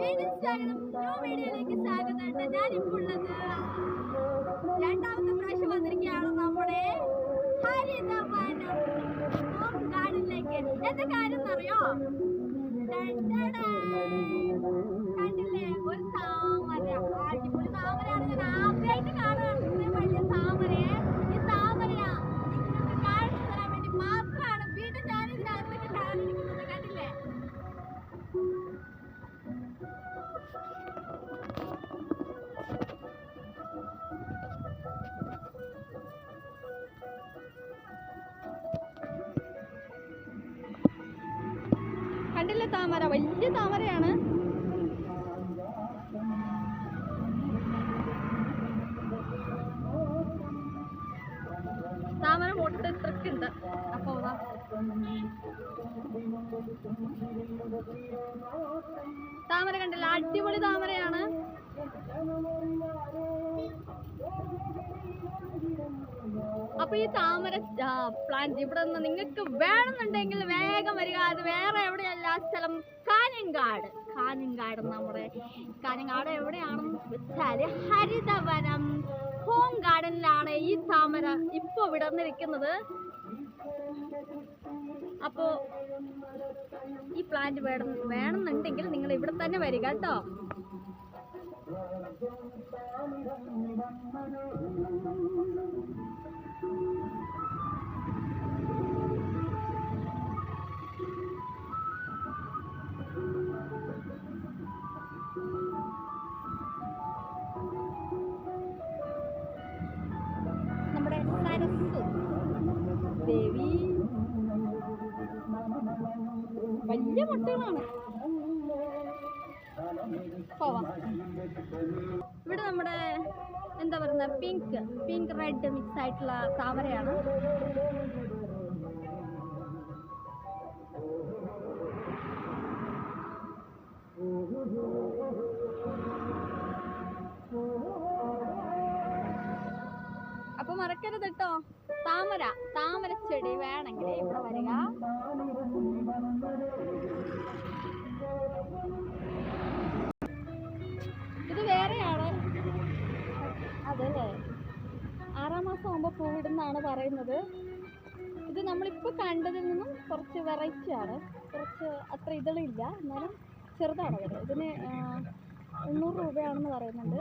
വീഡിയോയിലേക്ക് സ്വാഗതം. ഞാനിപ്പോൾ ഉള്ളത് രണ്ടാമത്തെ പ്രാവശ്യം വന്നിരിക്കുകയാണ് നമ്മുടെ ഹരിതവനം ഹോം ഗാർഡനിലേക്ക്. എന്താ കാര്യം എന്നറിയോ? കണ്ടില്ലേ, ഒരു താമര, അടിപൊളി താമരയാണ്. ഞാൻ ആദ്യമായിട്ട് കാണുകയാണ് ഇത്രയും വലിയ താമരയെ. ഈ താമര നിങ്ങൾക്ക് കാണിച്ചു തരാൻ വേണ്ടി മാത്രമാണ് വീണ്ടും ഞാൻ ഇതിനകത്തേക്ക് കാണിക്കുന്നത്. കണ്ടില്ലേ, കണ്ടില്ലേ, താമര വലിയ താമരയാണ്. താമര മൊട്ട് ഇത്രക്കുണ്ട്. അപ്പോ താമര കണ്ടില്ല, അടിപൊളി താമരയാണ്. അപ്പൊ ഈ താമര പ്ലാന്റ് ഇവിടെ നിന്ന് നിങ്ങൾക്ക് വേണമെന്നുണ്ടെങ്കിൽ വേഗം വരിക. അത് വേറെ എവിടെയല്ല, സ്ഥലം കാഞ്ഞങ്ങാട്. നമ്മുടെ കാഞ്ഞങ്ങാട് എവിടെയാണെന്ന് വെച്ചാല് ഹരിതവനം ഹോം ഗാർഡനിലാണ് ഈ താമര ഇപ്പൊ വിടർന്നിരിക്കുന്നത്. അപ്പോ ഈ പ്ലാന്റ് വേണമെന്നുണ്ടെങ്കിൽ നിങ്ങൾ ഇവിടെ തന്നെ വരിക കേട്ടോ. നമ്മുടെ സരസ്വതി ദേവി വലിയ മുട്ടകളാണ്. പോവാം. ഇവിടെ നമ്മുടെ എന്താ പറയുക, പിങ്ക് റെഡ് മിക്സ് ആയിട്ടുള്ള താമരയാണ്. അപ്പൊ മറക്കരുത് കേട്ടോ, താമര ചെടി വേണമെങ്കിൽ ഇവിടെ വരിക. ഇത് വേറെയാണ്, അതല്ലേ 6-ാം മാസം ആകുമ്പോൾ പൂവിടുന്നാണ് പറയുന്നത്. ഇത് നമ്മളിപ്പോ കണ്ടതിൽ നിന്നും കുറച്ച് വെറൈറ്റി ആണ്. കുറച്ച് അത്ര ഇതളില്ല, എന്നാലും ചെറുതാണ്. ഇതിന് 300 രൂപയാണെന്ന് പറയുന്നുണ്ട്.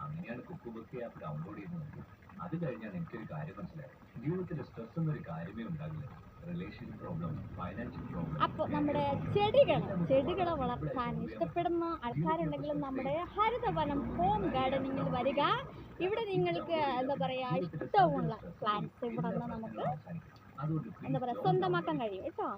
അങ്ങനെയാണ് കുക്ക് ബുക്ക് ആപ്പ് ഡൗൺലോഡ് ചെയ്യുന്നത്. അത് കഴിഞ്ഞാൽ എനിക്കൊരു കാര്യം മനസ്സിലായി, ജീവിതത്തിൽ സ്ട്രെസ് എന്നൊരു കാര്യമേ ഉണ്ടാകില്ല. Relation problem, financial problem. അപ്പോൾ നമ്മുടെ ചെടികളെ വളർത്താൻ ഇഷ്ടപ്പെടുന്ന ആൾക്കാരുണ്ടെങ്കിലും നമ്മുടെ ഹരിതവനം ഹോം ഗാർഡനിങ്ങിൽ വരിക. ഇവിടെ നിങ്ങൾക്ക് എന്താ പറയാ, ഇഷ്ടമുള്ള പ്ലാന്റ്സ് ഇവിടെ നിന്ന് നമുക്ക് എന്താ പറയാ സ്വന്തമാക്കാൻ കഴിയും കേട്ടോ.